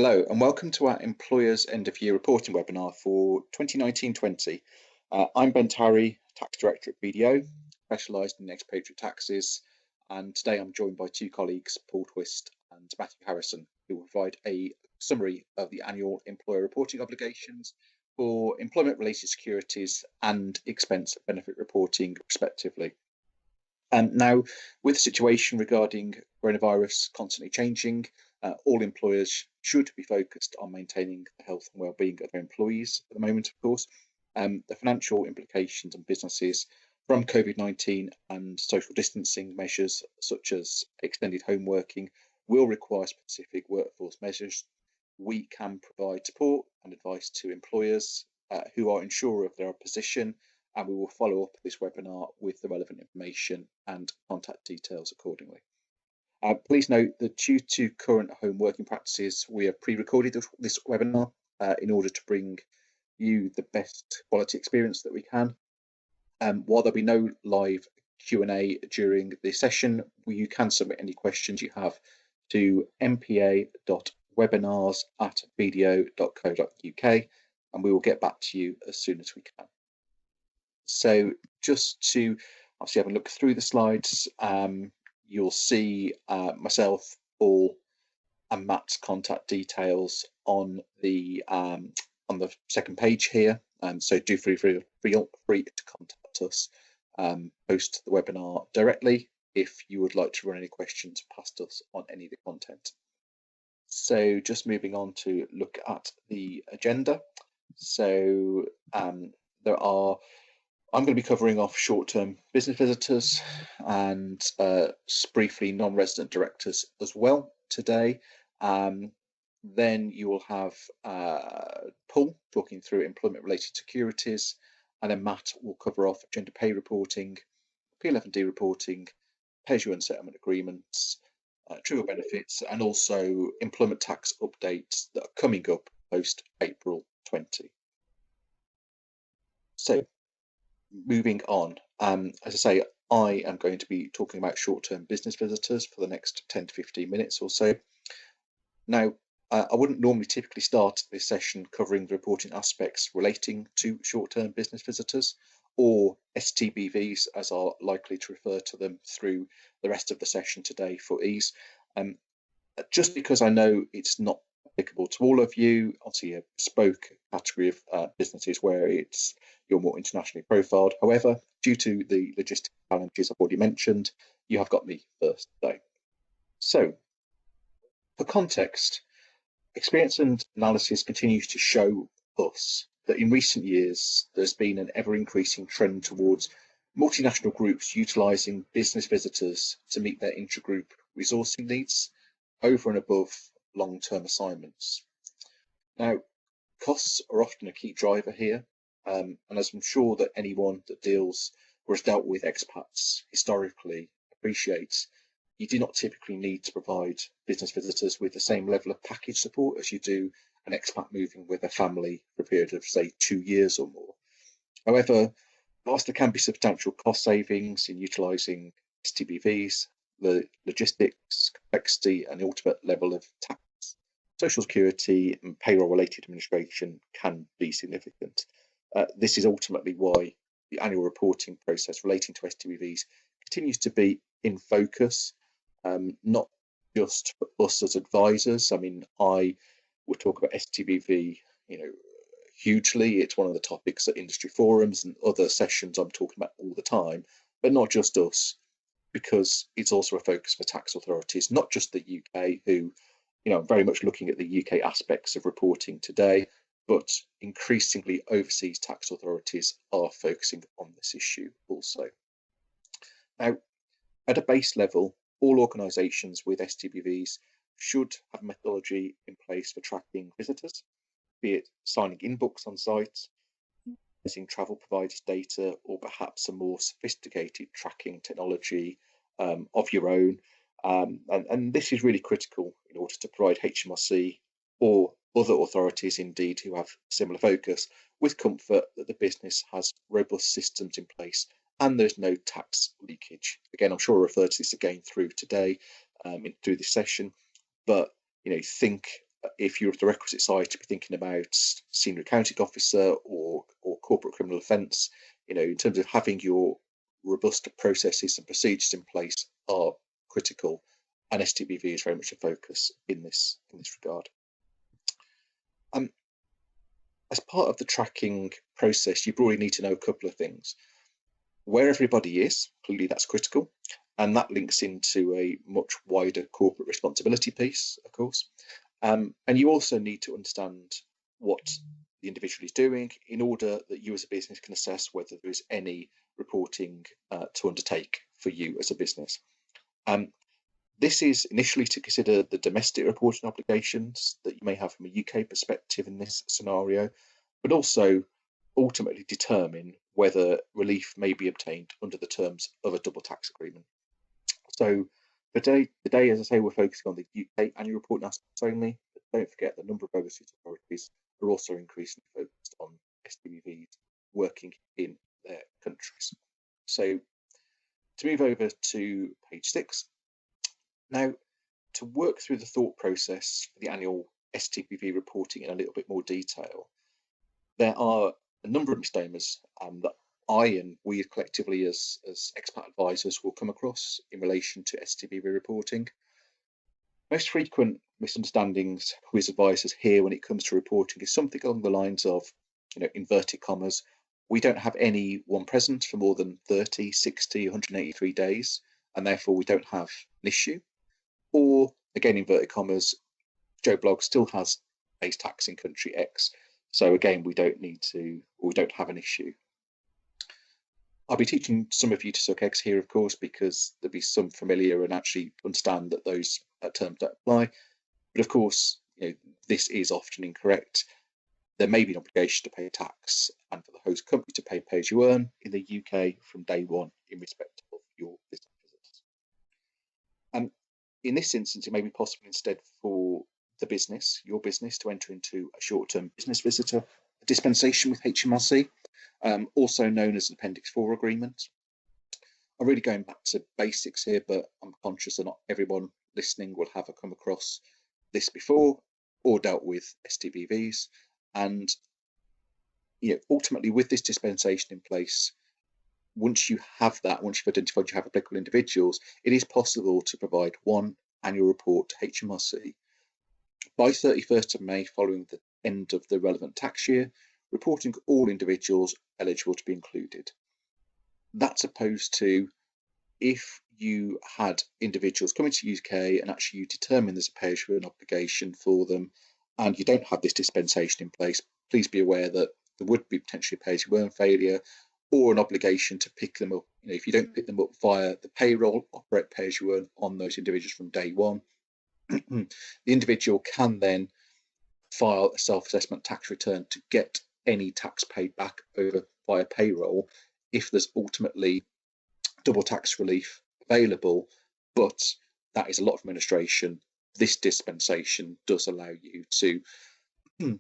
Hello and welcome to our Employers End of Year Reporting webinar for 2019-20. I'm Ben Tarry, Tax Director at BDO, specialised in expatriate taxes, and today I'm joined by two colleagues, Paul Twist and Matthew Harrison, who will provide a summary of the annual employer reporting obligations for employment-related securities and expense benefit reporting, respectively. Now, with the situation regarding coronavirus constantly changing, all employers should be focused on maintaining the health and well-being of their employees at the moment, of course. The financial implications on businesses from COVID-19 and social distancing measures, such as extended home working, will require specific workforce measures. We can provide support and advice to employers who are unsure of their position, and we will follow up this webinar with the relevant information and contact details accordingly. Please note that due to current home working practices, we have pre-recorded this webinar in order to bring you the best quality experience that we can. While there'll be no live Q&A during this session, you can submit any questions you have to mpa.webinars@bdo.co.uk, and we will get back to you as soon as we can. So just to obviously have a look through the slides, you'll see myself, Paul, and Matt's contact details on the second page here. So do feel free to contact us post the webinar directly if you would like to run any questions past us on any of the content. So just moving on to look at the agenda. So I'm going to be covering off short-term business visitors and briefly non-resident directors as well today. Then you will have Paul talking through employment-related securities, and then Matt will cover off gender pay reporting, P11D reporting, pay-as-you-earn settlement agreements, true benefits, and also employment tax updates that are coming up post April 20. So, moving on, as I say, I am going to be talking about short-term business visitors for the next 10 to 15 minutes or so. Now, I wouldn't normally typically start this session covering the reporting aspects relating to short-term business visitors, or STBVs, as are likely to refer to them through the rest of the session today for ease. Just because I know it's not applicable to all of you, obviously a bespoke category of businesses where you're more internationally profiled. However, due to the logistic challenges I've already mentioned, you have got me first today. So, for context, experience and analysis continues to show us that in recent years, there's been an ever-increasing trend towards multinational groups utilising business visitors to meet their intragroup resourcing needs over and above long-term assignments. Now, costs are often a key driver here, and as I'm sure that anyone that deals or has dealt with expats historically appreciates, you do not typically need to provide business visitors with the same level of package support as you do an expat moving with a family for a period of, say, 2 years or more. However, whilst there can be substantial cost savings in utilising STBVs, the logistics, complexity, and the ultimate level of tax, social security, and payroll-related administration can be significant. This is ultimately why the annual reporting process relating to STBVs continues to be in focus, not just for us as advisors. I mean, I would talk about STBV, hugely. It's one of the topics at industry forums and other sessions I'm talking about all the time, but not just us, because it's also a focus for tax authorities, not just the UK, who, very much looking at the UK aspects of reporting today, but increasingly overseas tax authorities are focusing on this issue also. Now, at a base level, all organisations with STBVs should have a methodology in place for tracking visitors, be it signing in books on site, using travel providers' data, or perhaps a more sophisticated tracking technology of your own. And this is really critical in order to provide HMRC or other authorities indeed who have a similar focus with comfort that the business has robust systems in place and there's no tax leakage. Again, I'm sure I'll refer to this again through today, through this session, but think if you're of the requisite size to be thinking about senior accounting officer or corporate criminal offence, in terms of having your robust processes and procedures in place are critical, and STBV is very much a focus in this regard. As part of the tracking process, you probably need to know a couple of things. Where everybody is, clearly that's critical, and that links into a much wider corporate responsibility piece, of course. And you also need to understand what the individual is doing in order that you as a business can assess whether there is any reporting to undertake for you as a business. This is initially to consider the domestic reporting obligations that you may have from a UK perspective in this scenario, but also ultimately determine whether relief may be obtained under the terms of a double tax agreement. So today, as I say, we're focusing on the UK annual reporting aspects only, but don't forget the number of overseas authorities are also increasingly focused on STBVs working in their countries. So to move over to page 6. Now, to work through the thought process for the annual STBV reporting in a little bit more detail, there are a number of misnomers that I and we collectively as expat advisors will come across in relation to STBV reporting. Most frequent misunderstandings we as advisors hear when it comes to reporting is something along the lines of, inverted commas, we don't have any one present for more than 30, 60, 183 days, and therefore we don't have an issue. Or, again, inverted commas, Joe Blogg still has base tax in country X. So again, we don't have an issue. I'll be teaching some of you to suck eggs here, of course, because there'll be some familiar and actually understand that those terms don't apply. But of course, this is often incorrect. There may be an obligation to pay tax and for the host company to pay pay-as-you-earn in the UK from day one in respect of your business visits. In this instance, it may be possible instead for the business, your business, to enter into a short-term business visitor dispensation with HMRC, also known as an Appendix 4 agreement. I'm really going back to basics here, but I'm conscious that not everyone listening will have come across this before or dealt with STBVs. And ultimately, with this dispensation in place, once you've identified you have applicable individuals, it is possible to provide one annual report to HMRC by 31st of May following the end of the relevant tax year, reporting all individuals eligible to be included. That's opposed to if you had individuals coming to the UK and actually you determine there's a pay-as-you-earn obligation for them and you don't have this dispensation in place, please be aware that there would be potentially a pay-as-you-earn failure or an obligation to pick them up. If you don't pick them up via the payroll, operate pay-as-you-earn on those individuals from day one, the individual can then file a self-assessment tax return to get any tax paid back over via payroll if there's ultimately double tax relief available, but that is a lot of administration. This dispensation does allow you to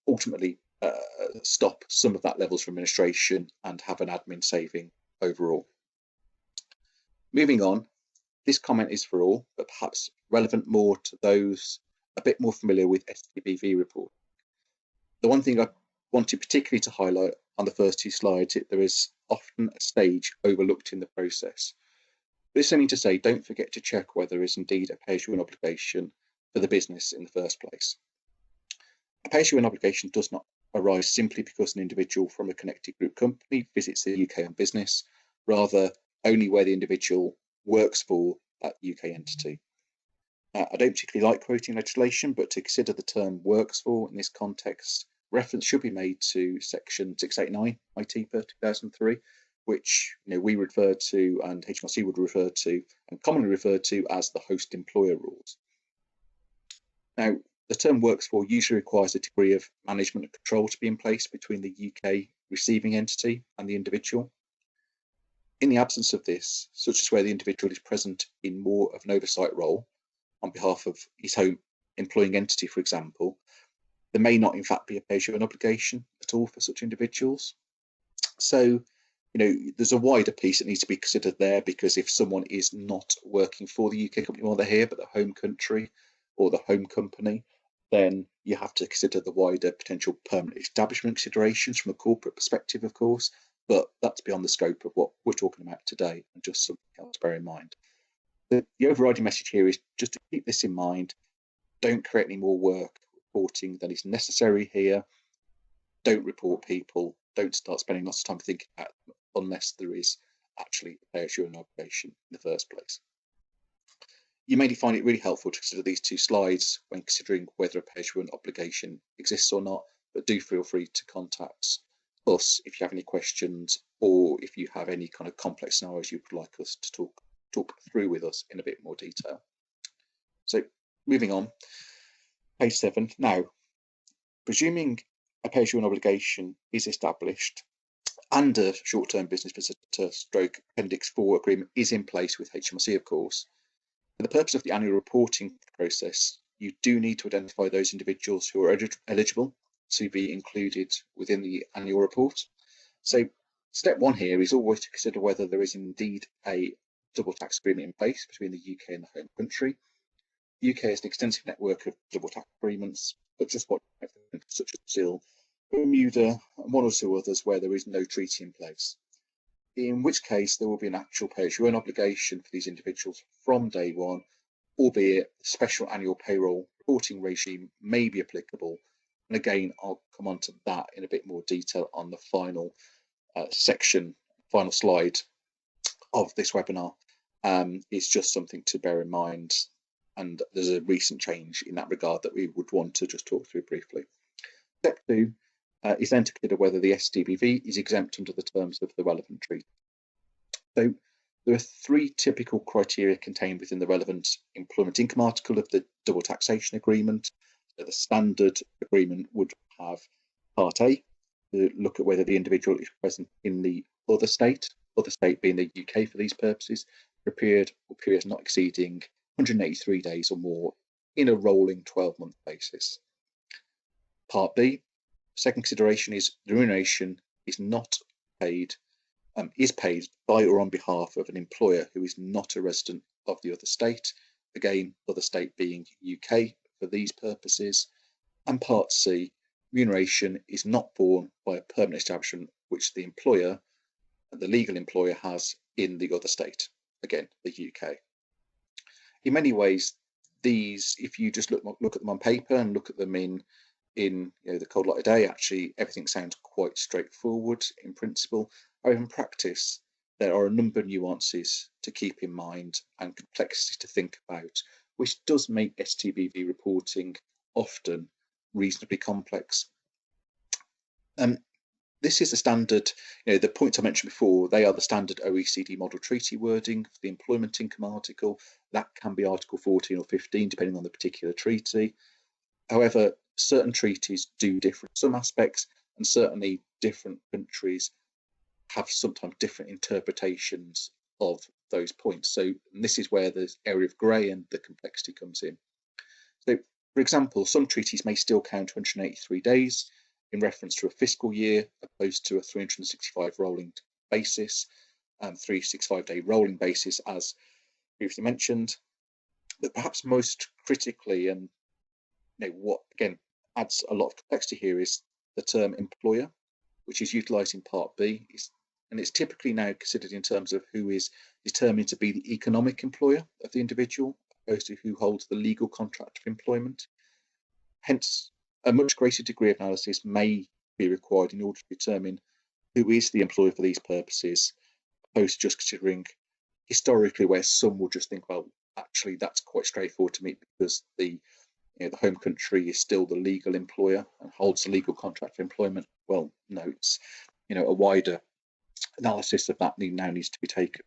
ultimately stop some of that levels of administration and have an admin saving overall. Moving on, this comment is for all, but perhaps relevant more to those a bit more familiar with STBV reporting. The one thing I wanted particularly to highlight on the first two slides is there is often a stage overlooked in the process. This is only to say, don't forget to check whether there is indeed a pay-as-you-earn obligation for the business in the first place. A pay-as-you-earn obligation does not arise simply because an individual from a connected group company visits the UK on business, rather only where the individual works for that UK entity. I don't particularly like quoting legislation, but to consider the term works for in this context, reference should be made to section 689 ITPA 2003, which we refer to and HMRC would refer to and commonly referred to as the host employer rules. Now, the term works for usually requires a degree of management and control to be in place between the UK receiving entity and the individual. In the absence of this, such as where the individual is present in more of an oversight role on behalf of his home employing entity, for example, there may not in fact be a pay-as-you-earn obligation at all for such individuals. So, there's a wider piece that needs to be considered there, because if someone is not working for the UK company while they're here, but the home country or the home company, then you have to consider the wider potential permanent establishment considerations from a corporate perspective, of course, but that's beyond the scope of what we're talking about today, and just something else to bear in mind. The overriding message here is just to keep this in mind. Don't create any more work reporting than is necessary here. Don't report people. Don't start spending lots of time thinking about them unless there is actually a pay-as-you-earn obligation in the first place. You may find it really helpful to consider these two slides when considering whether a pay-as-you-earn obligation exists or not, but do feel free to contact us if you have any questions, or if you have any kind of complex scenarios you would like us to talk through with us in a bit more detail. So moving on, page 7. Now, presuming a pay-as-you-earn obligation is established and a short-term business visitor stroke Appendix 4 agreement is in place with HMRC, of course, for the purpose of the annual reporting process, you do need to identify those individuals who are eligible to be included within the annual report. So step 1 here is always to consider whether there is indeed a double tax agreement in place between the UK and the home country. The UK has an extensive network of double tax agreements, but just what such as Brazil, Bermuda, and 1 or 2 others where there is no treaty in place, in which case there will be an actual pay-as-you-earn obligation for these individuals from day 1, albeit the special annual payroll reporting regime may be applicable. And again, I'll come on to that in a bit more detail on the final final slide of this webinar. It's just something to bear in mind, and there's a recent change in that regard that we would want to just talk through briefly. Step 2 is then to consider whether the STBV is exempt under the terms of the relevant treaty. So there are 3 typical criteria contained within the relevant employment income article of the double taxation agreement. So the standard agreement would have Part A, to look at whether the individual is present in the other state being the UK for these purposes, for a period or periods not exceeding 183 days or more in a rolling 12-month basis. Part B, second consideration is the remuneration is not paid, is paid by or on behalf of an employer who is not a resident of the other state, again, other state being UK for these purposes. And Part C, remuneration is not borne by a permanent establishment which the employer, the legal employer, has in the other state, again, the UK. In many ways, these, if you just look at them on paper and look at them in the cold light of day, actually everything sounds quite straightforward in principle. However, in practice, there are a number of nuances to keep in mind and complexity to think about, which does make STBV reporting often reasonably complex. This is the standard, the points I mentioned before, they are the standard OECD model treaty wording for the employment income article. That can be Article 14 or 15, depending on the particular treaty. However, certain treaties do differ in some aspects, and certainly different countries have sometimes different interpretations of those points. So this is where the area of grey and the complexity comes in. So, for example, some treaties may still count 183 days in reference to a fiscal year, opposed to a 365 rolling basis, 365-day rolling basis, as previously mentioned. But perhaps most critically, and what again adds a lot of complexity here, is the term employer, which is utilised in Part B, and it's typically now considered in terms of who is determined to be the economic employer of the individual, opposed to who holds the legal contract of employment. Hence, a much greater degree of analysis may be required in order to determine who is the employer for these purposes, opposed to just considering historically where some will just think, well, actually that's quite straightforward to me because the home country is still the legal employer and holds the legal contract of employment. Well, no, it's a wider analysis of that now needs to be taken.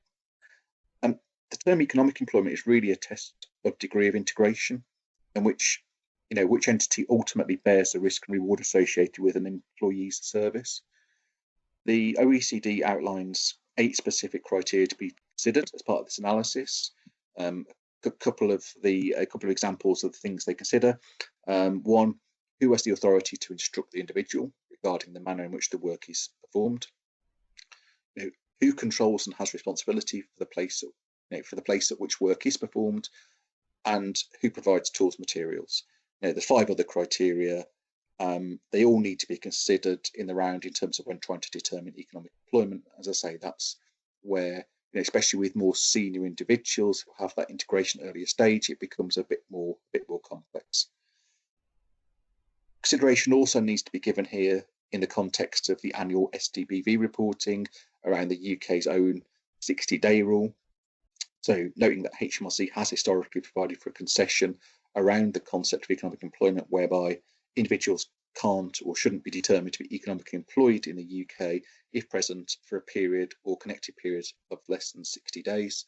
The term economic employment is really a test of degree of integration, and which entity ultimately bears the risk and reward associated with an employee's service. The OECD outlines 8 specific criteria to be considered as part of this analysis. A couple of examples of the things they consider. 1, who has the authority to instruct the individual regarding the manner in which the work is performed? Who controls and has responsibility for the place at which work is performed, and who provides tools and materials? there's 5 other criteria. They all need to be considered in the round in terms of when trying to determine economic employment. As I say, that's where, especially with more senior individuals who have that integration earlier stage, it becomes a bit more complex. Consideration also needs to be given here in the context of the annual STBV reporting around the UK's own 60-day rule. So noting that HMRC has historically provided for a concession around the concept of economic employment, whereby individuals can't or shouldn't be determined to be economically employed in the UK if present for a period or connected periods of less than 60 days.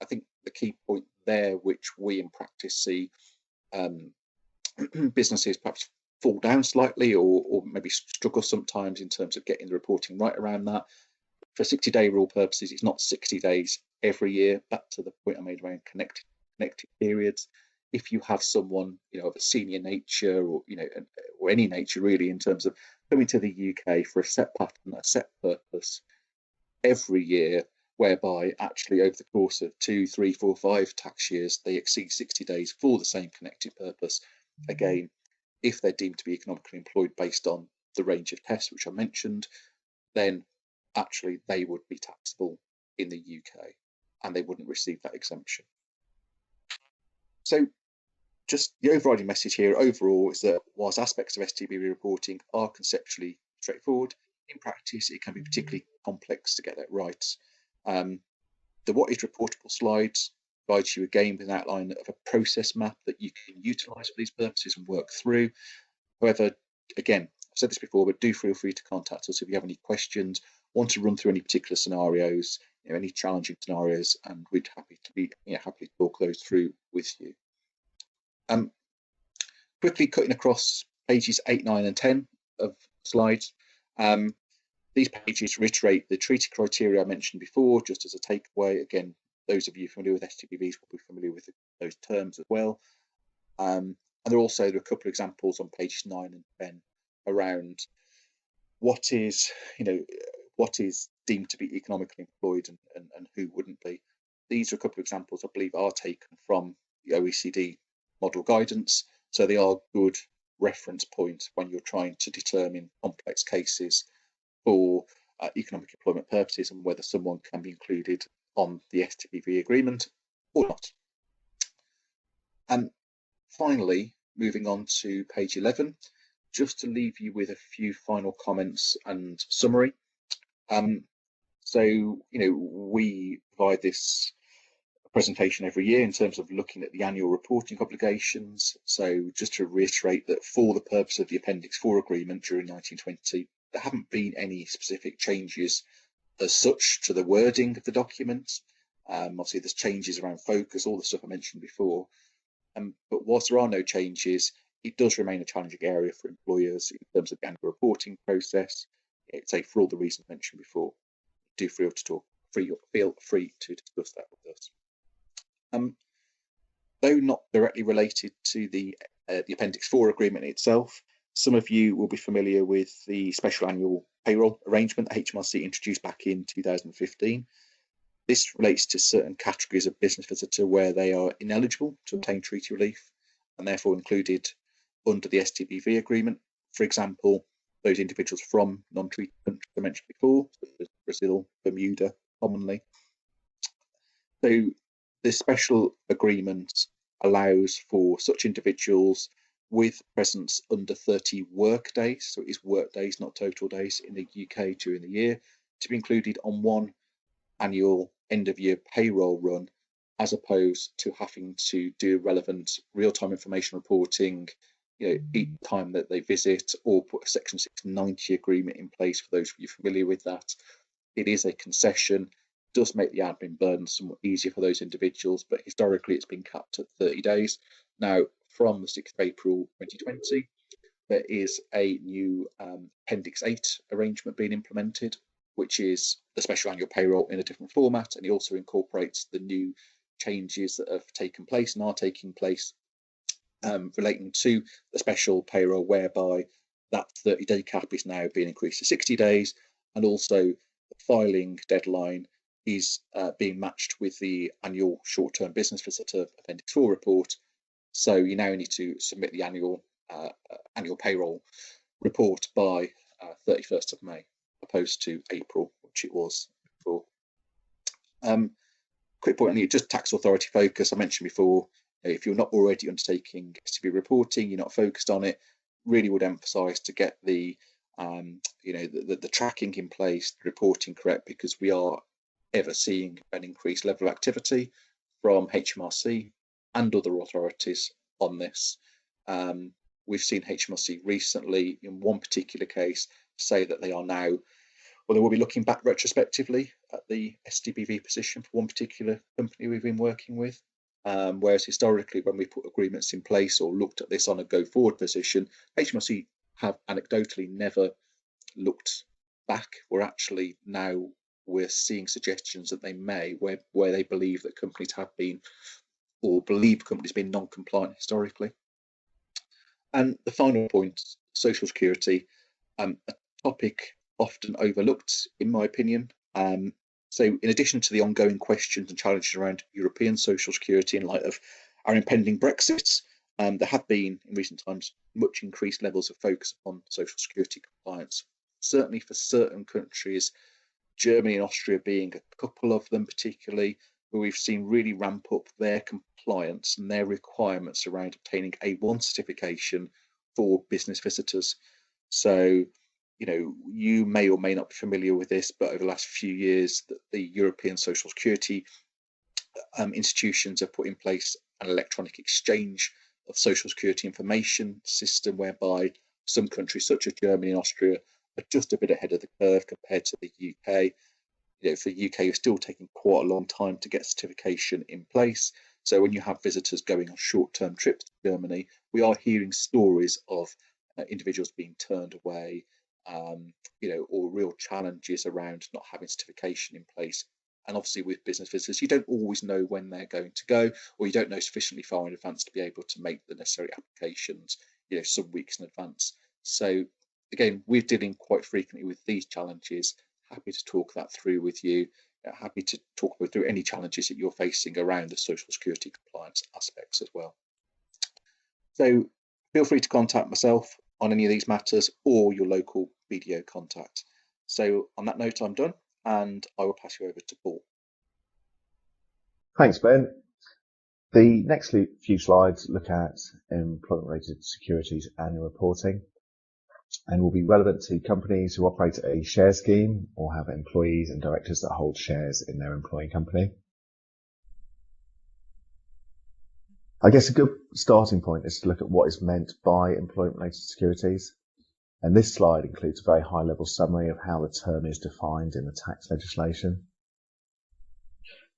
I think the key point there, which we in practice see businesses perhaps fall down slightly or maybe struggle sometimes in terms of getting the reporting right around that. For 60-day rule purposes, it's not 60 days every year. Back to the point I made around connected periods. If you have someone, of a senior nature or, or any nature really, in terms of coming to the UK for a set pattern, a set purpose every year, whereby actually over the course of 2, 3, 4, 5 tax years, they exceed 60 days for the same connected purpose. Again, if they're deemed to be economically employed based on the range of tests which I mentioned, then actually they would be taxable in the UK and they wouldn't receive that exemption. So just the overriding message here overall is that whilst aspects of STBV reporting are conceptually straightforward, in practice it can be particularly complex to get that right. The what is reportable slides provides you again with an outline of a process map that you can utilise for these purposes and work through. However, again, I've said this before, but do feel free to contact us if you have any questions, want to run through any particular scenarios, any challenging scenarios, and we'd happily talk those through with you. Quickly cutting across pages 8, 9, and 10 of slides. These pages reiterate the treaty criteria I mentioned before, just as a takeaway. Again, those of you familiar with STBVs will be familiar with those terms as well. And there are a couple of examples on pages 9 and 10 around what is deemed to be economically employed and who wouldn't be. These are a couple of examples I believe are taken from the OECD model guidance, so they are good reference points when you're trying to determine complex cases for economic employment purposes and whether someone can be included on the STBV agreement or not. And finally, moving on to page 11, just to leave you with a few final comments and summary. We provide this presentation every year in terms of looking at the annual reporting obligations. So just to reiterate that for the purpose of the Appendix 4 agreement during 1920, there haven't been any specific changes as such to the wording of the document. Obviously, there's changes around focus, all the stuff I mentioned before. But whilst there are no changes, it does remain a challenging area for employers in terms of the annual reporting process. For all the reasons mentioned before, do feel free to discuss that with us. Though not directly related to the Appendix 4 agreement itself, some of you will be familiar with the special annual payroll arrangement that HMRC introduced back in 2015. This relates to certain categories of business visitor where they are ineligible to obtain treaty relief and therefore included under the STBV agreement. For example, those individuals from non-treaty countries I mentioned before, such as Brazil, Bermuda, commonly. So this special agreement allows for such individuals with presence under 30 work days, so it is work days, not total days, in the UK during the year, to be included on one annual end-of-year payroll run, as opposed to having to do relevant real-time information reporting, each time that they visit, or put a Section 690 agreement in place for those of you familiar with that. It is a concession, does make the admin burden somewhat easier for those individuals, but historically it's been capped at 30 days. Now, from the 6th of April 2020, there is a new Appendix 8 arrangement being implemented, which is the special annual payroll in a different format, and it also incorporates the new changes that have taken place and are taking place relating to the special payroll, whereby that 30-day cap is now being increased to 60 days, and also the filing deadline is being matched with the annual short-term business visitor Appendix 4 report, So you now need to submit the annual payroll report by 31st of May, opposed to April, which it was before. Quick point on just tax authority focus. I mentioned before, if you're not already undertaking STB reporting, you're not focused on it, really would emphasise to get the the tracking in place, the reporting correct, because we are ever seeing an increased level of activity from HMRC and other authorities on this. We've seen HMRC recently, in one particular case, say that they are now, well, they will be looking back retrospectively at the STBV position for one particular company we've been working with. Whereas historically, when we put agreements in place or looked at this on a go-forward position, HMRC have anecdotally never looked back. We're seeing suggestions that they may, where they believe that companies have been, or believe companies have been non-compliant historically. And the final point, social security, a topic often overlooked, in my opinion. So in addition to the ongoing questions and challenges around European social security in light of our impending Brexit, there have been in recent times much increased levels of focus on social security compliance. Certainly for certain countries, Germany and Austria being a couple of them particularly, where we've seen really ramp up their compliance and their requirements around obtaining A1 certification for business visitors. So, you may or may not be familiar with this, but over the last few years, the European Social Security institutions have put in place an electronic exchange of social security information system, whereby some countries such as Germany and Austria are just a bit ahead of the curve compared to the UK. For the UK, you're still taking quite a long time to get certification in place. So when you have visitors going on short-term trips to Germany, we are hearing stories of individuals being turned away, or real challenges around not having certification in place. And obviously with business visitors, you don't always know when they're going to go, or you don't know sufficiently far in advance to be able to make the necessary applications, some weeks in advance. So again, we're dealing quite frequently with these challenges. Happy to talk that through with you. Happy to talk through any challenges that you're facing around the social security compliance aspects as well. So feel free to contact myself on any of these matters or your local BDO contact. So on that note, I'm done, and I will pass you over to Paul. Thanks, Ben. The next few slides look at employment-related securities annual reporting and will be relevant to companies who operate a share scheme or have employees and directors that hold shares in their employing company. I guess a good starting point is to look at what is meant by employment-related securities. And this slide includes a very high-level summary of how the term is defined in the tax legislation.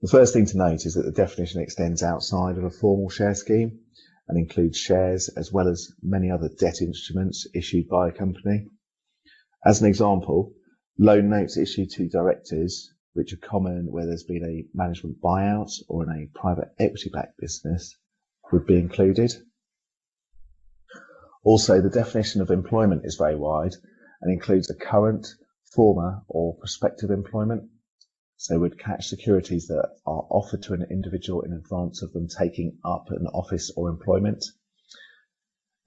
The first thing to note is that the definition extends outside of a formal share scheme and includes shares as well as many other debt instruments issued by a company. As an example, loan notes issued to directors, which are common where there's been a management buyout or in a private equity-backed business, would be included. Also, the definition of employment is very wide and includes a current, former or prospective employment. So would catch securities that are offered to an individual in advance of them taking up an office or employment.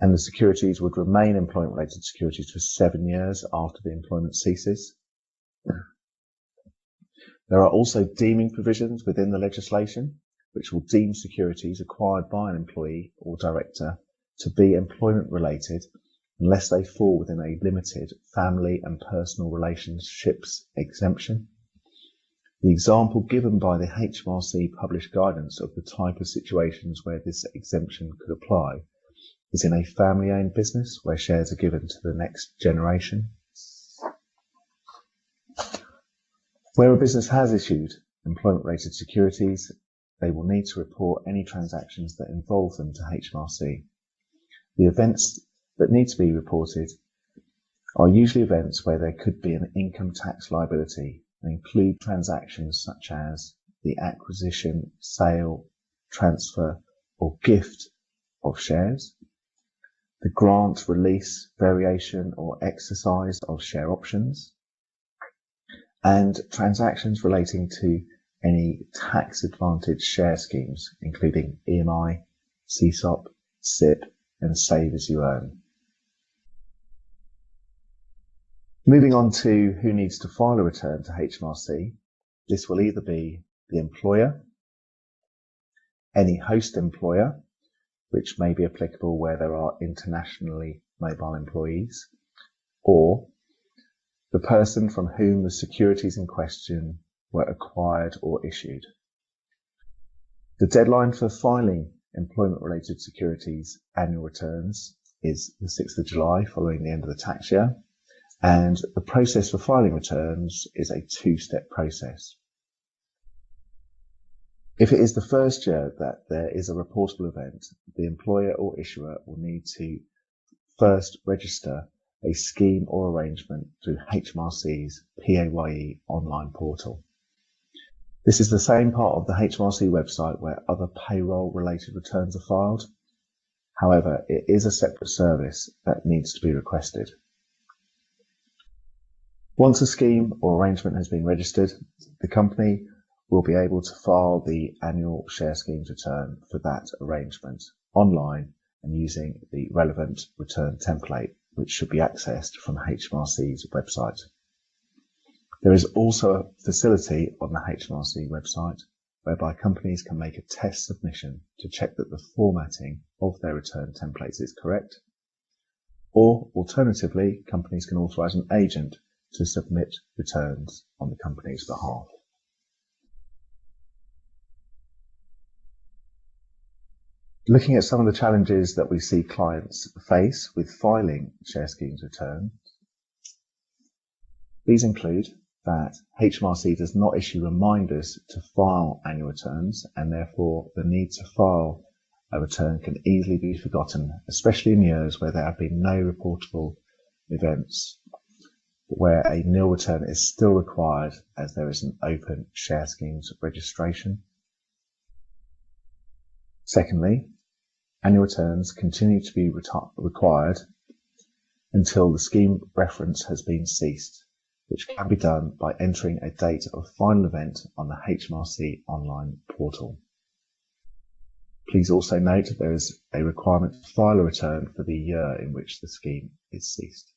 And the securities would remain employment-related securities for 7 years after the employment ceases. There are also deeming provisions within the legislation, which will deem securities acquired by an employee or director to be employment-related unless they fall within a limited family and personal relationships exemption. The example given by the HMRC published guidance of the type of situations where this exemption could apply is in a family-owned business where shares are given to the next generation. Where a business has issued employment-related securities, they will need to report any transactions that involve them to HMRC. The events that need to be reported are usually events where there could be an income tax liability and include transactions such as the acquisition, sale, transfer or gift of shares, the grant, release, variation or exercise of share options, and transactions relating to any tax advantage share schemes, including EMI, CSOP, SIP, and Save As You Earn. Moving on to who needs to file a return to HMRC, this will either be the employer, any host employer, which may be applicable where there are internationally mobile employees, or the person from whom the securities in question were acquired or issued. The deadline for filing employment-related securities annual returns is the 6th of July following the end of the tax year, and the process for filing returns is a two-step process. If it is the first year that there is a reportable event, the employer or issuer will need to first register a scheme or arrangement through HMRC's PAYE online portal. This is the same part of the HMRC website where other payroll-related returns are filed. However, it is a separate service that needs to be requested. Once a scheme or arrangement has been registered, the company will be able to file the annual share schemes return for that arrangement online and using the relevant return template, which should be accessed from HMRC's website. There is also a facility on the HMRC website whereby companies can make a test submission to check that the formatting of their return templates is correct, or alternatively, companies can authorise an agent to submit returns on the company's behalf. Looking at some of the challenges that we see clients face with filing share schemes returns, these include that HMRC does not issue reminders to file annual returns, and therefore the need to file a return can easily be forgotten, especially in years where there have been no reportable events, where a nil return is still required as there is an open share schemes registration. Secondly, annual returns continue to be required until the scheme reference has been ceased, which can be done by entering a date of final event on the HMRC online portal. Please also note that there is a requirement to file a return for the year in which the scheme is ceased.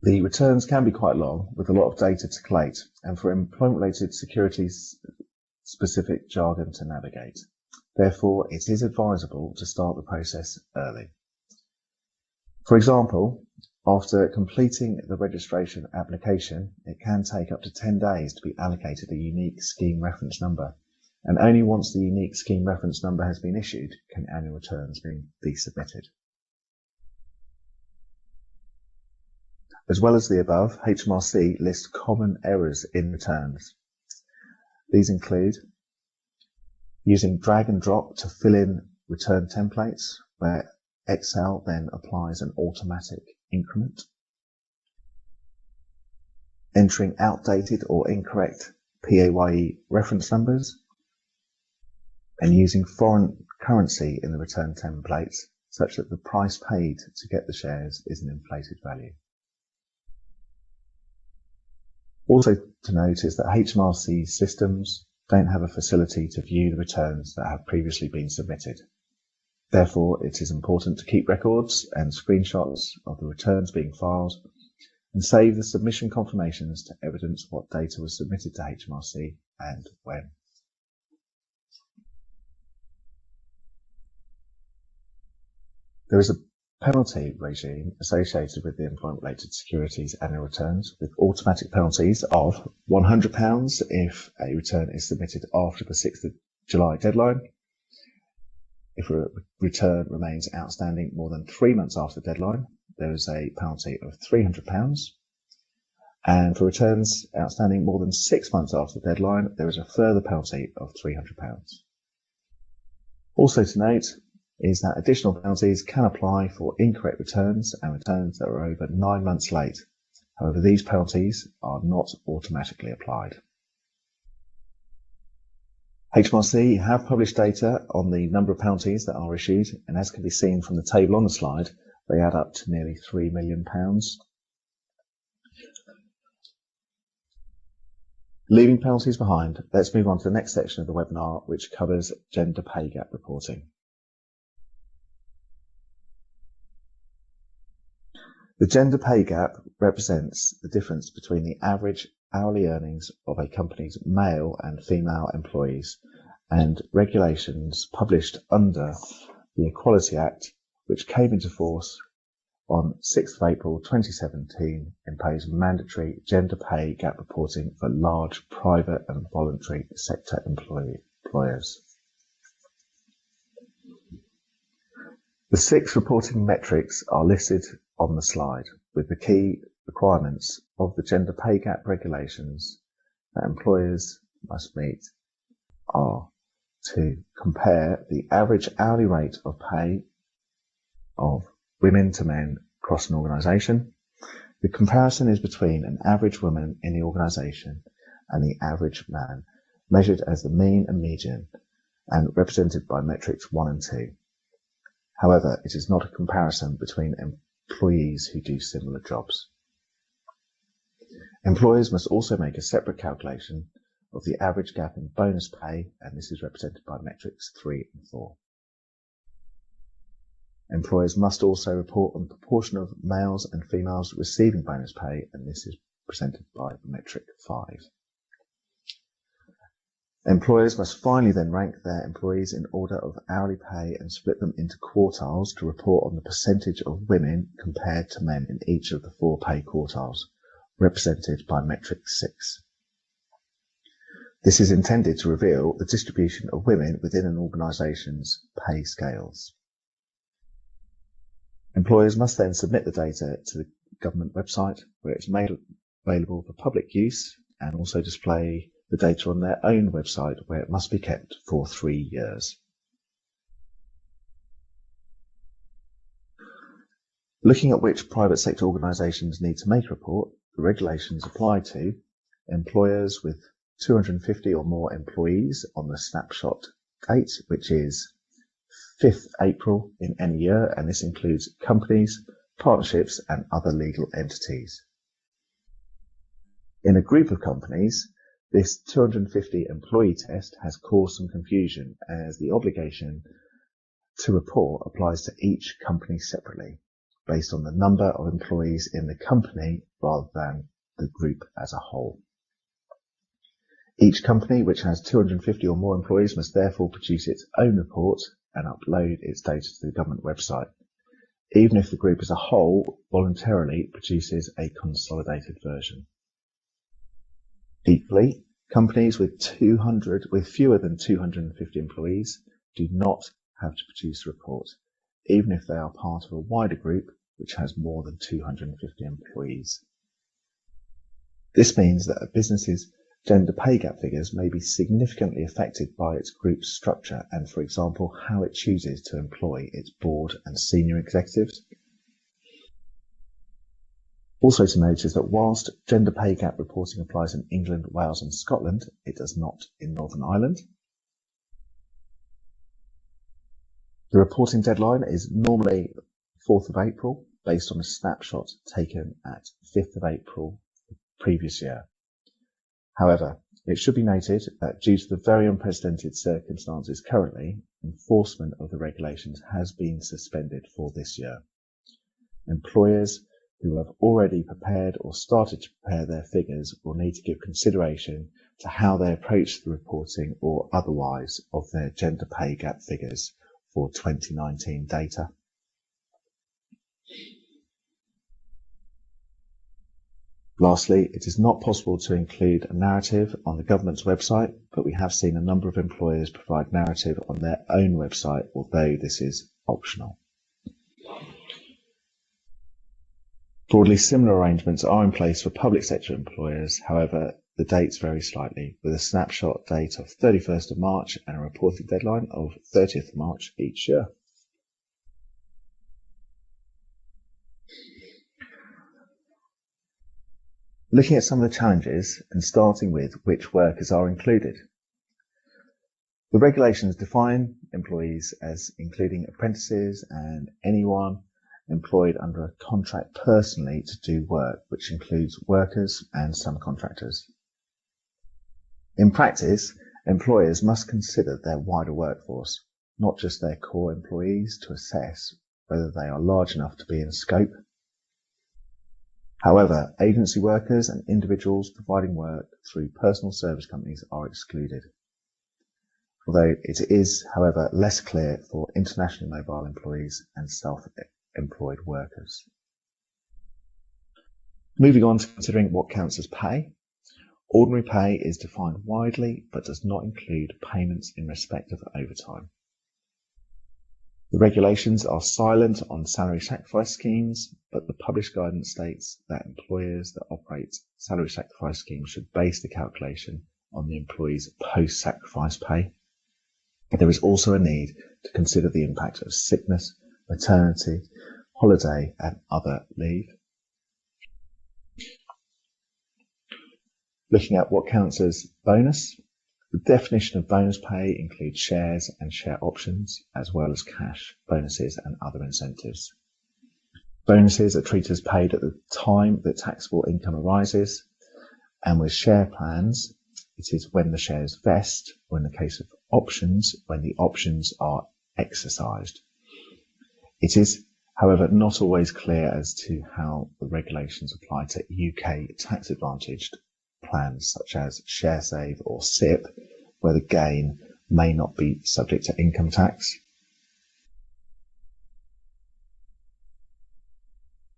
The returns can be quite long, with a lot of data to collate, and for employment-related securities specific jargon to navigate. Therefore, it is advisable to start the process early. For example, after completing the registration application, it can take up to 10 days to be allocated a unique scheme reference number, and only once the unique scheme reference number has been issued can annual returns be submitted. As well as the above, HMRC lists common errors in returns. These include using drag and drop to fill in return templates, where Excel then applies an automatic increment, entering outdated or incorrect PAYE reference numbers, and using foreign currency in the return templates such that the price paid to get the shares is an inflated value. Also to note is that HMRC systems don't have a facility to view the returns that have previously been submitted. Therefore, it is important to keep records and screenshots of the returns being filed and save the submission confirmations to evidence what data was submitted to HMRC and when. There is a penalty regime associated with the employment-related securities annual returns, with automatic penalties of £100 if a return is submitted after the 6th of July deadline. If a return remains outstanding more than 3 months after the deadline, there is a penalty of £300. And for returns outstanding more than 6 months after the deadline, there is a further penalty of £300. Also to note is that additional penalties can apply for incorrect returns and returns that are over 9 months late. However, these penalties are not automatically applied. HMRC have published data on the number of penalties that are issued, and as can be seen from the table on the slide, they add up to nearly £3 million. Leaving penalties behind, let's move on to the next section of the webinar, which covers gender pay gap reporting. The gender pay gap represents the difference between the average hourly earnings of a company's male and female employees and regulations published under the Equality Act, which came into force on 6th of April 2017, imposed mandatory gender pay gap reporting for large private and voluntary sector employers. The 6 reporting metrics are listed on the slide, with the key requirements of the gender pay gap regulations that employers must meet are to compare the average hourly rate of pay of women to men across an organisation. The comparison is between an average woman in the organisation and the average man, measured as the mean and median and represented by metrics 1 and 2. However, it is not a comparison between employees who do similar jobs. Employers must also make a separate calculation of the average gap in bonus pay, and this is represented by metrics 3 and 4. Employers must also report on the proportion of males and females receiving bonus pay, and this is presented by metric 5. Employers must finally then rank their employees in order of hourly pay and split them into quartiles to report on the percentage of women compared to men in each of the 4 pay quartiles, represented by metric 6. This is intended to reveal the distribution of women within an organisation's pay scales. Employers must then submit the data to the government website, where it's made available for public use, and also display the data on their own website, where it must be kept for 3 years. Looking at which private sector organisations need to make a report, the regulations apply to employers with 250 or more employees on the snapshot date, which is 5th April in any year, and this includes companies, partnerships and other legal entities. In a group of companies, this 250 employee test has caused some confusion, as the obligation to report applies to each company separately, based on the number of employees in the company rather than the group as a whole. Each company which has 250 or more employees must therefore produce its own report and upload its data to the government website, even if the group as a whole voluntarily produces a consolidated version. Equally, companies with fewer than 250 employees do not have to produce a report, even if they are part of a wider group which has more than 250 employees. This means that a business's gender pay gap figures may be significantly affected by its group structure and, for example, how it chooses to employ its board and senior executives. Also to note is that whilst gender pay gap reporting applies in England, Wales and Scotland, it does not in Northern Ireland. The reporting deadline is normally 4th of April, based on a snapshot taken at 5th of April the previous year. However, it should be noted that due to the very unprecedented circumstances currently, enforcement of the regulations has been suspended for this year. Employers who have already prepared or started to prepare their figures will need to give consideration to how they approach the reporting or otherwise of their gender pay gap figures for 2019 data. Lastly, it is not possible to include a narrative on the government's website, but we have seen a number of employers provide narrative on their own website, although this is optional. Broadly similar arrangements are in place for public sector employers, however, the dates vary slightly, with a snapshot date of 31st of March and a reporting deadline of 30th of March each year. Looking at some of the challenges and starting with which workers are included. The regulations define employees as including apprentices and anyone employed under a contract personally to do work, which includes workers and some contractors. In practice, employers must consider their wider workforce, not just their core employees, to assess whether they are large enough to be in scope. However, agency workers and individuals providing work through personal service companies are excluded, although it is, however, less clear for internationally mobile employees and self-employed workers. Moving on to considering what counts as pay. Ordinary pay is defined widely but does not include payments in respect of overtime. The regulations are silent on salary sacrifice schemes, but the published guidance states that employers that operate salary sacrifice schemes should base the calculation on the employee's post-sacrifice pay. There is also a need to consider the impact of sickness, maternity, holiday, and other leave. Looking at what counts as bonus, the definition of bonus pay includes shares and share options, as well as cash, bonuses, and other incentives. Bonuses are treated as paid at the time that taxable income arises, and with share plans, it is when the shares vest, or in the case of options, when the options are exercised. It is, however, not always clear as to how the regulations apply to UK tax-advantaged plans such as ShareSave or SIP, where the gain may not be subject to income tax.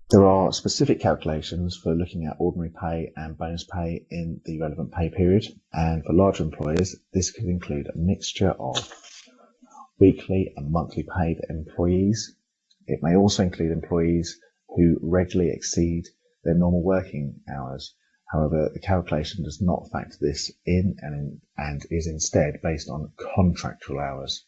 There are specific calculations for looking at ordinary pay and bonus pay in the relevant pay period, and for larger employers, this could include a mixture of weekly and monthly paid employees. It may also include employees who regularly exceed their normal working hours. However, the calculation does not factor this in and is instead based on contractual hours.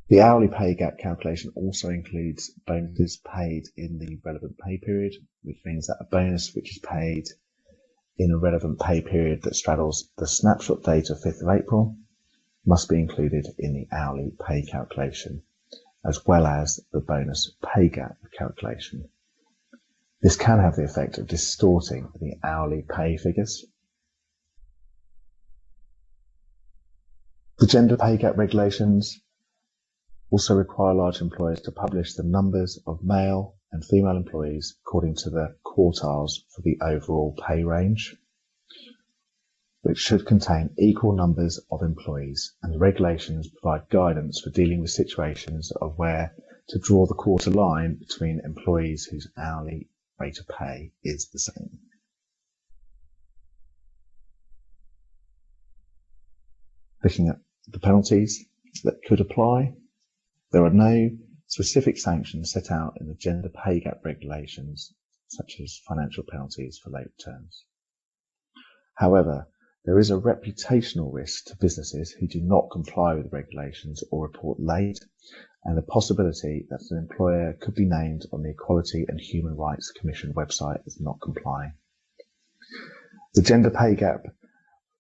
The hourly pay gap calculation also includes bonuses paid in the relevant pay period, which means that a bonus which is paid in a relevant pay period that straddles the snapshot date of 5th of April must be included in the hourly pay calculation, as well as the bonus pay gap calculation. This can have the effect of distorting the hourly pay figures. The gender pay gap regulations also require large employers to publish the numbers of male and female employees according to the quartiles for the overall pay range, which should contain equal numbers of employees, and the regulations provide guidance for dealing with situations of where to draw the quarter line between employees whose hourly rate of pay is the same. Looking at the penalties that could apply, there are no specific sanctions set out in the gender pay gap regulations, such as financial penalties for late returns. However, there is a reputational risk to businesses who do not comply with the regulations or report late, and the possibility that an employer could be named on the Equality and Human Rights Commission website as not complying. The gender pay gap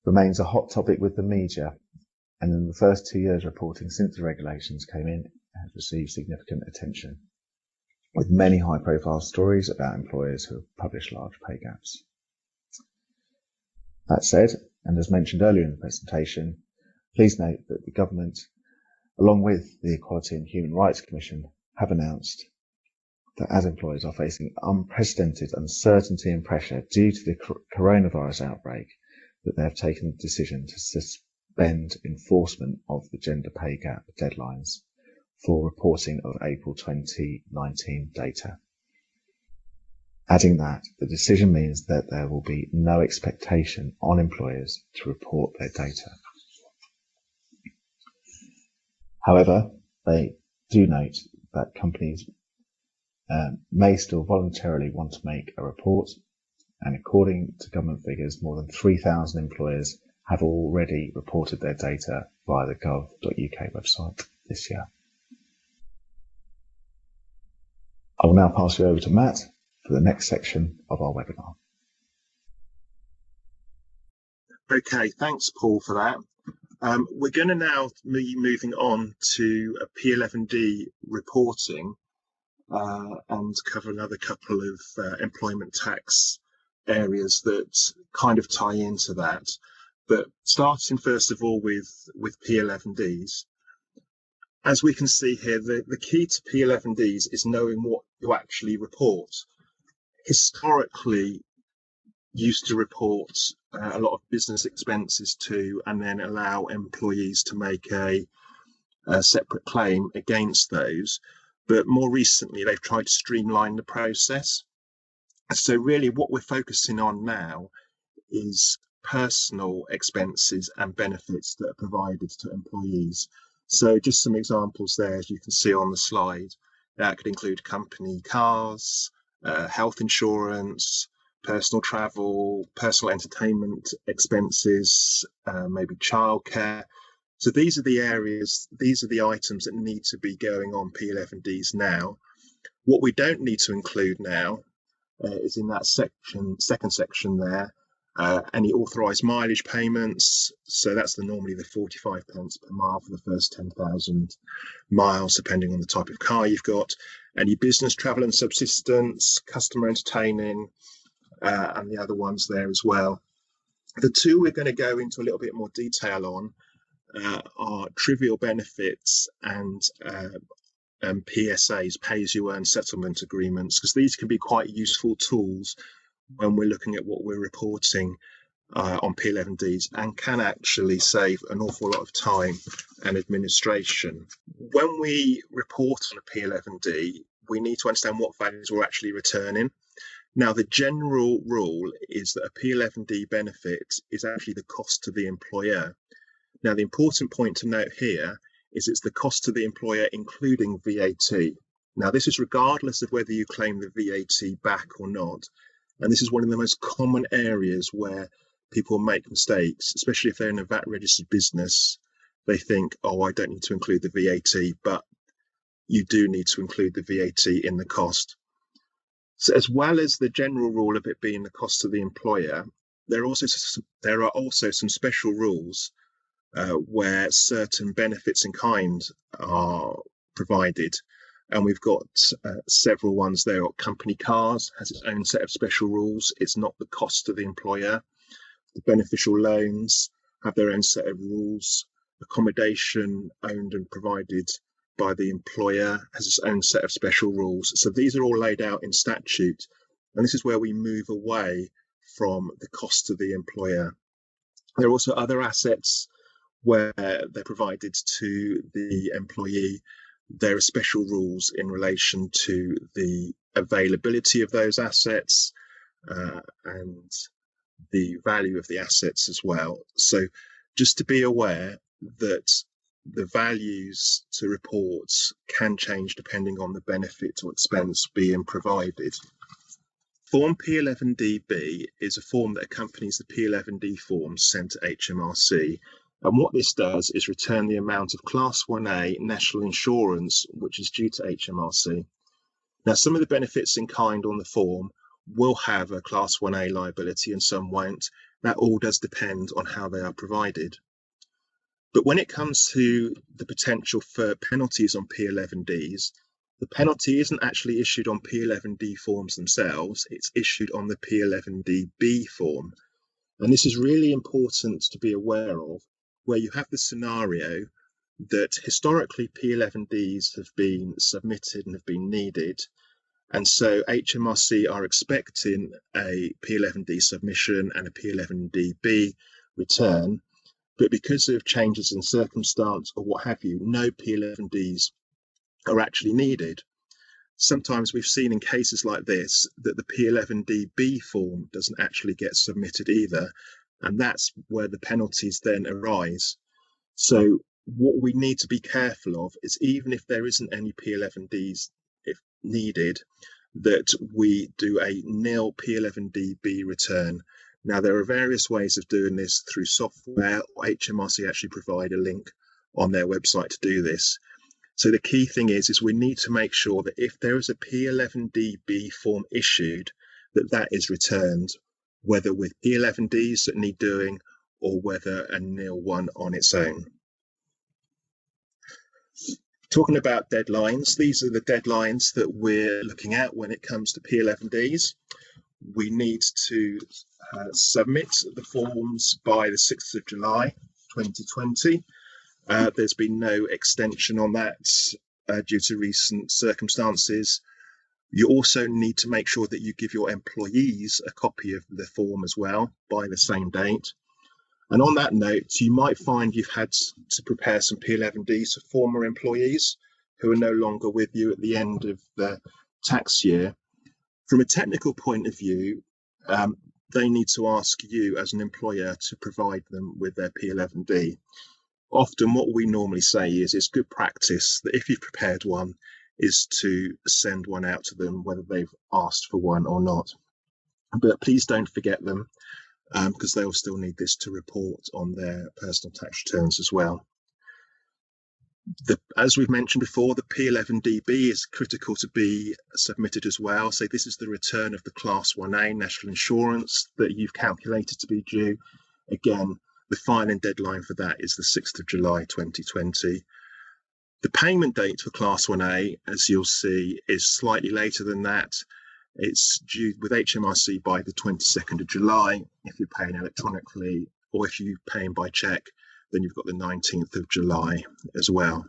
remains a hot topic with the media, and in the first 2 years reporting since the regulations came in, it has received significant attention, with many high-profile stories about employers who have published large pay gaps. That said, and as mentioned earlier in the presentation, please note that the government, along with the Equality and Human Rights Commission, have announced that as employers are facing unprecedented uncertainty and pressure due to the coronavirus outbreak, that they have taken the decision to suspend enforcement of the gender pay gap deadlines for reporting of April 2019 data. Adding that the decision means that there will be no expectation on employers to report their data. However, they do note that companies may still voluntarily want to make a report, and according to government figures, more than 3,000 employers have already reported their data via the gov.uk website this year. I will now pass you over to Matt for the next section of our webinar. Okay, thanks Paul for that. We're going to now be moving on to a P11D reporting and cover another couple of employment tax areas that kind of tie into that. But starting first of all with P11Ds, as we can see here, the key to P11Ds is knowing what you actually report. Historically, used to report a lot of business expenses to, and then allow employees to make a separate claim against those. But more recently, they've tried to streamline the process. So really what we're focusing on now is personal expenses and benefits that are provided to employees. So just some examples there, as you can see on the slide. That could include company cars, health insurance, personal travel, personal entertainment expenses, maybe childcare. So these are the areas, these are the items that need to be going on P11Ds now. What we don't need to include now is in that second section there, any authorised mileage payments. So that's normally the 45 pence per mile for the first 10,000 miles, depending on the type of car you've got. Any business travel and subsistence, customer entertaining, and the other ones there as well. The two we're going to go into a little bit more detail on are trivial benefits and PSAs, pay-as-you-earn settlement agreements, because these can be quite useful tools when we're looking at what we're reporting on P11Ds, and can actually save an awful lot of time and administration. When we report on a P11D, we need to understand what values we're actually returning. Now, the general rule is that a P11D benefit is actually the cost to the employer. Now, the important point to note here is it's the cost to the employer, including VAT. Now, this is regardless of whether you claim the VAT back or not. And this is one of the most common areas where people make mistakes, especially if they're in a VAT registered business. They think, oh, I don't need to include the VAT, but you do need to include the VAT in the cost. So as well as the general rule of it being the cost to the employer, there are also some special rules where certain benefits in kind are provided. And we've got several ones there. Company cars has its own set of special rules. It's not the cost to the employer. The beneficial loans have their own set of rules. Accommodation owned and provided by the employer has its own set of special rules. So these are all laid out in statute. And this is where we move away from the cost to the employer. There are also other assets where they're provided to the employee. There are special rules in relation to the availability of those assets and the value of the assets as well. So just to be aware that the values to reports can change depending on the benefit or expense being provided. Form P11DB is a form that accompanies the P11D forms sent to HMRC. And what this does is return the amount of Class 1A national insurance which is due to HMRC. Now, some of the benefits in kind on the form will have a Class 1A liability and some won't. That all does depend on how they are provided. But when it comes to the potential for penalties on P11Ds, the penalty isn't actually issued on P11D forms themselves, it's issued on the P11DB form. And this is really important to be aware of, where you have the scenario that historically P11Ds have been submitted and have been needed. And so HMRC are expecting a P11D submission and a P11DB return. But because of changes in circumstance or what have you, no P11Ds are actually needed. Sometimes we've seen in cases like this that the P11DB form doesn't actually get submitted either. And that's where the penalties then arise. So what we need to be careful of is, even if there isn't any P11Ds if needed, that we do a nil P11DB return. Now, there are various ways of doing this through software, or HMRC actually provide a link on their website to do this. So the key thing is we need to make sure that if there is a P11DB form issued, that is returned, whether with P11Ds that need doing or whether a nil one on its own. Talking about deadlines, these are the deadlines that we're looking at when it comes to P11Ds. we need to submit the forms by the 6th of July 2020. There's been no extension on that due to recent circumstances. You also need to make sure that you give your employees a copy of the form as well by the same date. And on that note, you might find you've had to prepare some P11Ds for former employees who are no longer with you at the end of the tax year. From a technical point of view, they need to ask you as an employer to provide them with their P11D. Often what we normally say is it's good practice that if you've prepared one, is to send one out to them, whether they've asked for one or not. But please don't forget them, because they'll still need this to report on their personal tax returns as well. As we've mentioned before, the P11DB is critical to be submitted as well. So this is the return of the Class 1A national insurance that you've calculated to be due. Again, the filing deadline for that is the 6th of July 2020. The payment date for Class 1A, as you'll see, is slightly later than that. It's due with HMRC by the 22nd of July if you're paying electronically, or if you're paying by cheque, then you've got the 19th of July as well.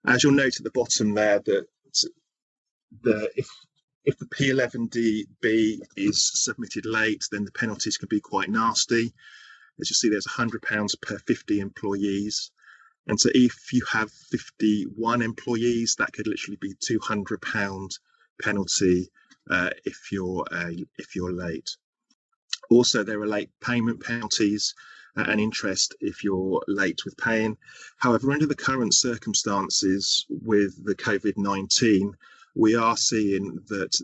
As you'll note at the bottom there, that if the P11DB is submitted late, then the penalties can be quite nasty. As you see, there's £100 per 50 employees. And so if you have 51 employees, that could literally be £200 penalty if you're late. Also, there are late payment penalties and interest if you're late with paying. However, under the current circumstances with the COVID-19, we are seeing that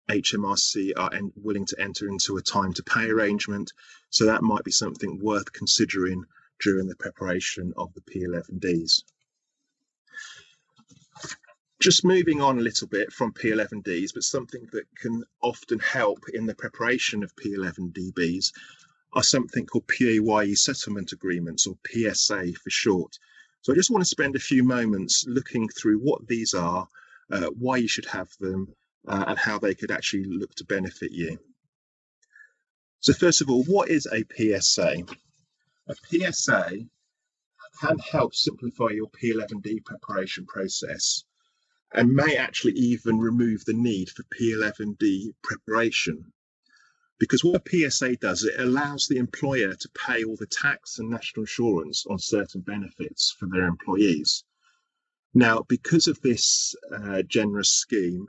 HMRC are willing to enter into a time to pay arrangement. So that might be something worth considering during the preparation of the P11Ds. Just moving on a little bit from P11Ds, but something that can often help in the preparation of P11DBs are something called PAYE settlement agreements, or PSA for short. So I just want to spend a few moments looking through what these are, why you should have them, and how they could actually look to benefit you. So first of all, what is a PSA? A PSA can help simplify your P11D preparation process and may actually even remove the need for P11D preparation. Because what a PSA does, it allows the employer to pay all the tax and national insurance on certain benefits for their employees. Now, because of this generous scheme,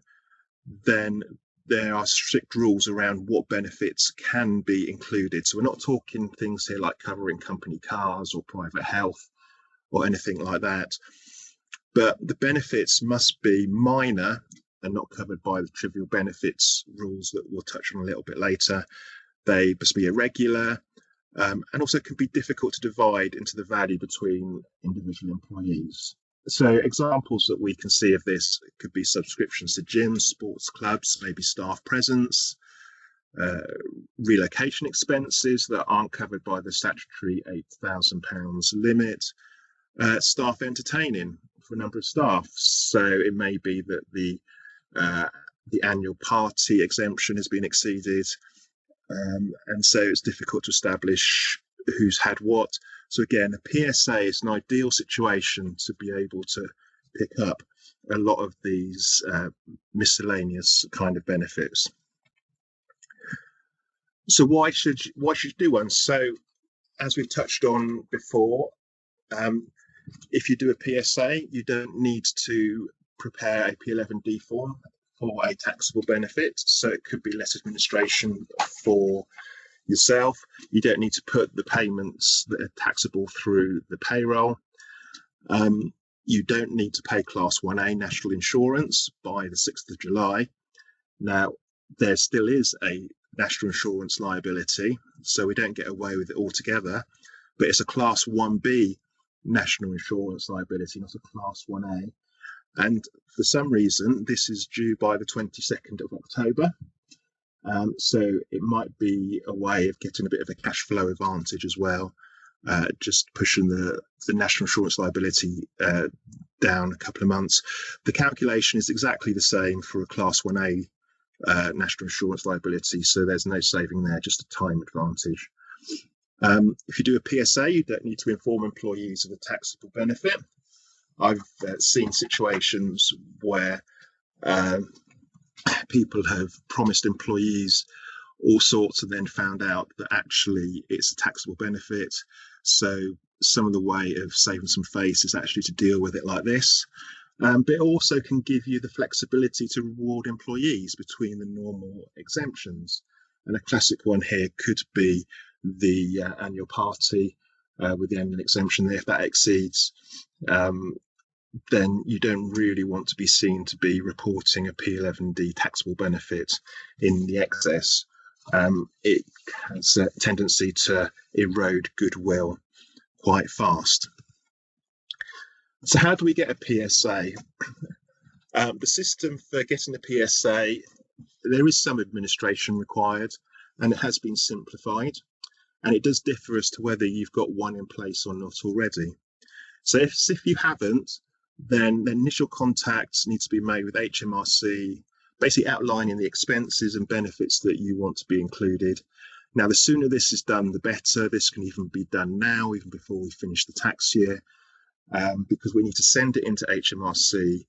then there are strict rules around what benefits can be included. So we're not talking things here like covering company cars or private health or anything like that. But the benefits must be minor and not covered by the trivial benefits rules that we'll touch on a little bit later. They must be irregular and also can be difficult to divide into the value between individual employees. So examples that we can see of this could be subscriptions to gyms, sports clubs, maybe staff presence, relocation expenses that aren't covered by the statutory £8,000 limit, staff entertaining for a number of staff. So it may be that the annual party exemption has been exceeded, and so it's difficult to establish who's had what. So again, a PSA is an ideal situation to be able to pick up a lot of these miscellaneous kind of benefits. So why should you do one? So as we've touched on before, if you do a PSA, you don't need to prepare a P11D form for a taxable benefit. So it could be less administration for yourself. You don't need to put the payments that are taxable through the payroll. You don't need to pay Class 1A national insurance by the 6th of July. Now, there still is a national insurance liability, so we don't get away with it altogether, but it's a Class 1B national insurance liability, not a Class 1A. And for some reason, this is due by the 22nd of October. So it might be a way of getting a bit of a cash flow advantage as well, just pushing the national insurance liability down a couple of months. The calculation is exactly the same for a Class 1A national insurance liability, so there's no saving there, just a time advantage. If you do a PSA, you don't need to inform employees of a taxable benefit. I've seen situations where people have promised employees all sorts and then found out that actually it's a taxable benefit. So some of the way of saving some face is actually to deal with it like this. But it also can give you the flexibility to reward employees between the normal exemptions. And a classic one here could be the annual party with the annual exemption. If that exceeds, then you don't really want to be seen to be reporting a P11D taxable benefit in the excess. It has a tendency to erode goodwill quite fast. So how do we get a PSA? The system for getting a PSA, there is some administration required, and it has been simplified, and it does differ as to whether you've got one in place or not already. So if you haven't, then the initial contacts need to be made with HMRC, basically outlining the expenses and benefits that you want to be included. Now, the sooner this is done, the better. This can even be done now, even before we finish the tax year, because we need to send it into HMRC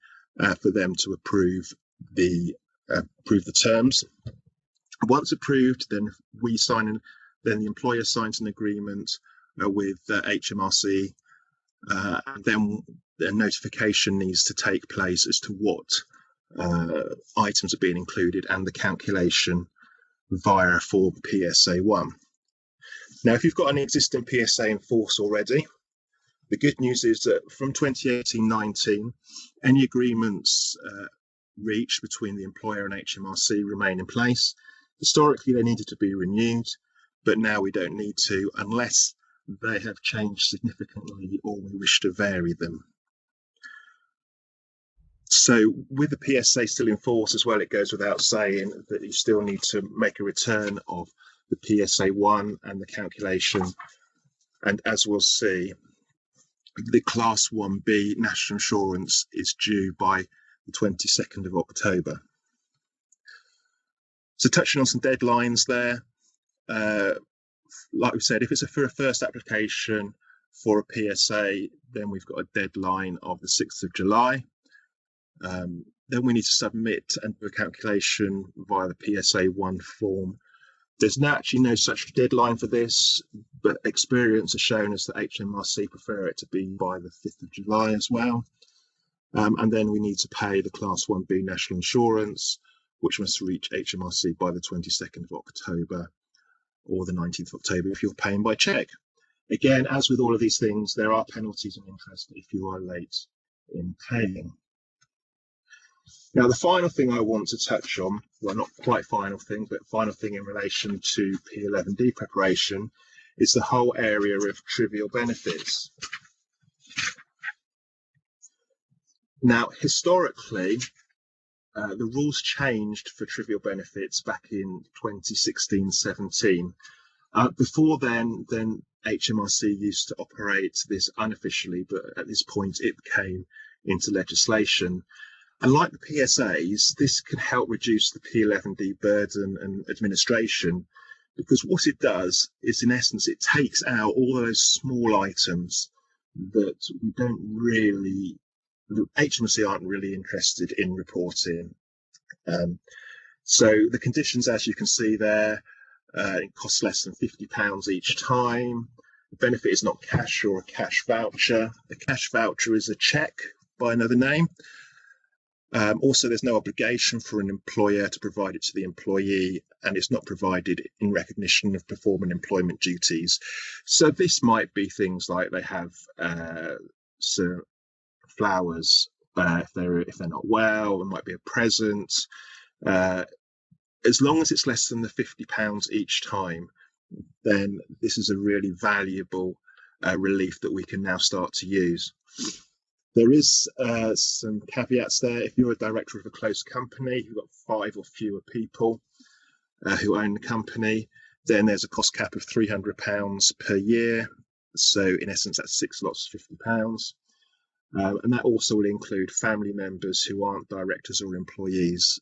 for them to approve the terms. Once approved, then we sign, then the employer signs an agreement with HMRC, and then a notification needs to take place as to what items are being included and the calculation via form PSA1. Now, if you've got an existing PSA in force already, the good news is that from 2018-19, any agreements reached between the employer and HMRC remain in place. Historically, they needed to be renewed, but now we don't need to unless they have changed significantly or we wish to vary them. So with the PSA still in force as well, it goes without saying that you still need to make a return of the PSA1 and the calculation. And as we'll see, the Class 1B national insurance is due by the 22nd of October. So touching on some deadlines there, like we said, if it's for a first application for a PSA, then we've got a deadline of the 6th of July. Then we need to submit and do a calculation via the PSA1 form. There's actually no such deadline for this, but experience has shown us that HMRC prefer it to be by the 5th of July as well. And then we need to pay the Class 1B national insurance, which must reach HMRC by the 22nd of October or the 19th of October if you're paying by cheque. Again, as with all of these things, there are penalties and interest if you are late in paying. Now, the final thing I want to touch on, well, not quite final thing, but final thing in relation to P11D preparation is the whole area of trivial benefits. Now, historically, the rules changed for trivial benefits back in 2016-17. Before then HMRC used to operate this unofficially, but at this point it came into legislation. And like the PSAs, this can help reduce the P11D burden and administration, because what it does is, in essence, it takes out all those small items that we don't really, the HMRC aren't really interested in reporting. So the conditions, as you can see there, it costs less than £50 each time. The benefit is not cash or a cash voucher. The cash voucher is a cheque by another name. Also, there's no obligation for an employer to provide it to the employee, and it's not provided in recognition of performing employment duties. So this might be things like they have some flowers if they're not well. It might be a present. As long as it's less than the £50 each time, then this is a really valuable relief that we can now start to use. There is some caveats there. If you're a director of a close company, you've got 5 or fewer people who own the company, then there's a cost cap of £300 per year. So in essence, that's 6 lots of £50. And that also will include family members who aren't directors or employees.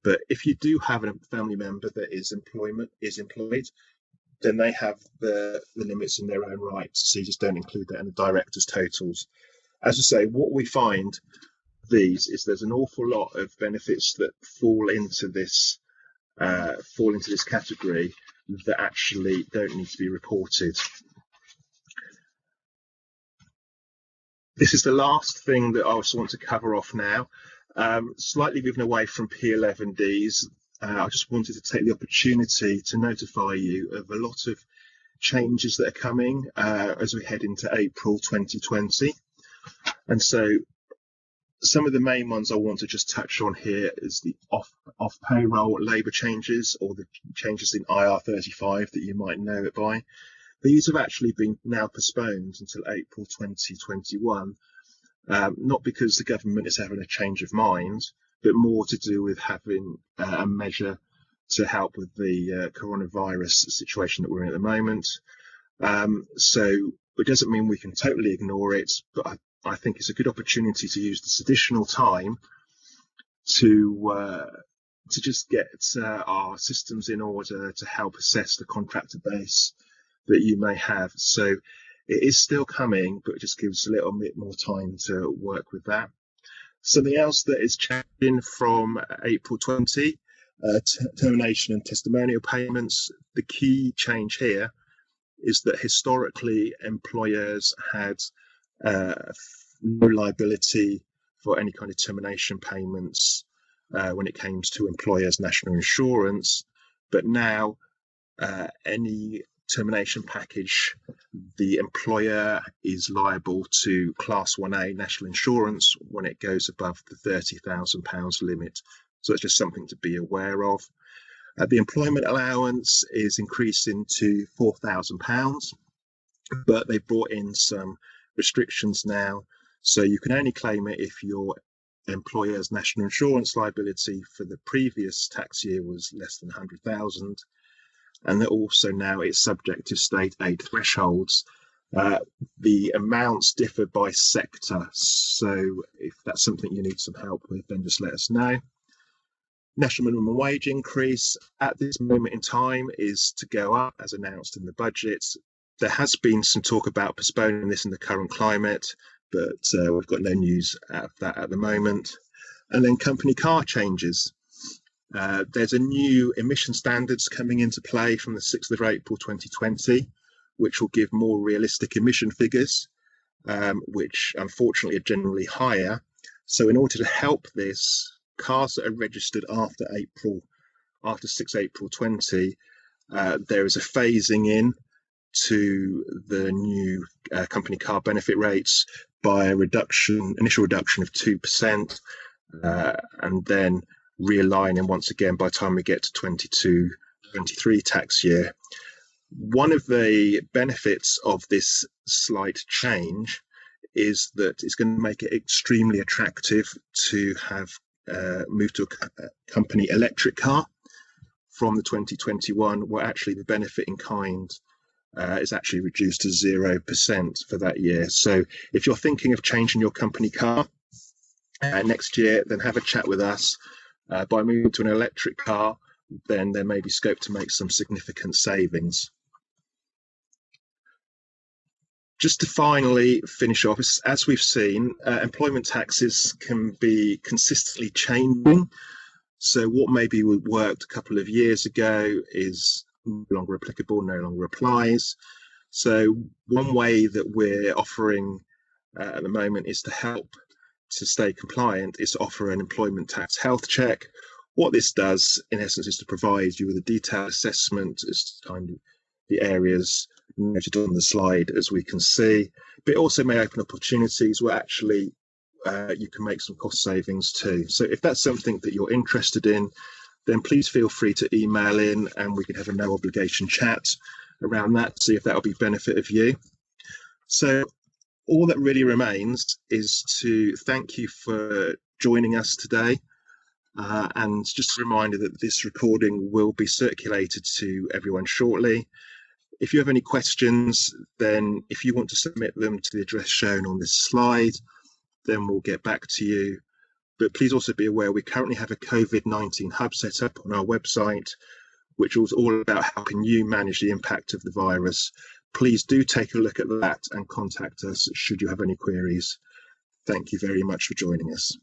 But if you do have a family member that is employed, then they have the limits in their own right. So you just don't include that in the director's totals. As I say, what we find these is there's an awful lot of benefits that fall into this category that actually don't need to be reported. This is the last thing that I also want to cover off now. Slightly moving away from P11Ds, I just wanted to take the opportunity to notify you of a lot of changes that are coming as we head into April 2020. And so some of the main ones I want to just touch on here is the off payroll labour changes, or the changes in IR35 that you might know it by. These have actually been now postponed until April 2021, not because the government is having a change of mind, but more to do with having a measure to help with the coronavirus situation that we're in at the moment. So it doesn't mean we can totally ignore it, but I think it's a good opportunity to use this additional time to just get our systems in order to help assess the contractor base that you may have. So it is still coming, but it just gives a little bit more time to work with that. Something else that is changing from April 20, termination and testimonial payments. The key change here is that historically employers had no liability for any kind of termination payments when it came to employers' national insurance, but now any termination package, the employer is liable to Class 1A national insurance when it goes above the £30,000 limit. So it's just something to be aware of. The employment allowance is increasing to £4,000, but they brought in some restrictions now. So you can only claim it if your employer's national insurance liability for the previous tax year was less than 100,000. And that also now it's subject to state aid thresholds. The amounts differ by sector, so if that's something you need some help with, then just let us know. National minimum wage increase at this moment in time is to go up as announced in the budget. There has been some talk about postponing this in the current climate, but we've got no news out of that at the moment. And then company car changes. There's a new emission standards coming into play from the 6th of April 2020, which will give more realistic emission figures, which unfortunately are generally higher. So in order to help this, cars that are registered after 6 April 20, there is a phasing in to the new company car benefit rates by a initial reduction of 2%, and then realigning once again by the time we get to 22-23 tax year. One of the benefits of this slight change is that it's going to make it extremely attractive to have moved to a company electric car from the 2021, where actually the benefit in kind is actually reduced to 0% for that year. So if you're thinking of changing your company car next year, then have a chat with us. By moving to an electric car, then there may be scope to make some significant savings. Just to finally finish off, as we've seen, employment taxes can be consistently changing. So what maybe worked a couple of years ago is no longer applicable, no longer applies. So one way that we're offering at the moment is to help to stay compliant is to offer an employment tax health check. What this does, in essence, is to provide you with a detailed assessment as to kind of the areas noted on the slide, as we can see. But it also may open opportunities where actually you can make some cost savings too. So if that's something that you're interested in, then please feel free to email in and we can have a no obligation chat around that, see if that will be benefit of you. So all that really remains is to thank you for joining us today. And just a reminder that this recording will be circulated to everyone shortly. If you have any questions, then if you want to submit them to the address shown on this slide, then we'll get back to you But please also be aware we currently have a COVID-19 hub set up on our website, which is all about helping you manage the impact of the virus. Please do take a look at that and contact us should you have any queries. Thank you very much for joining us.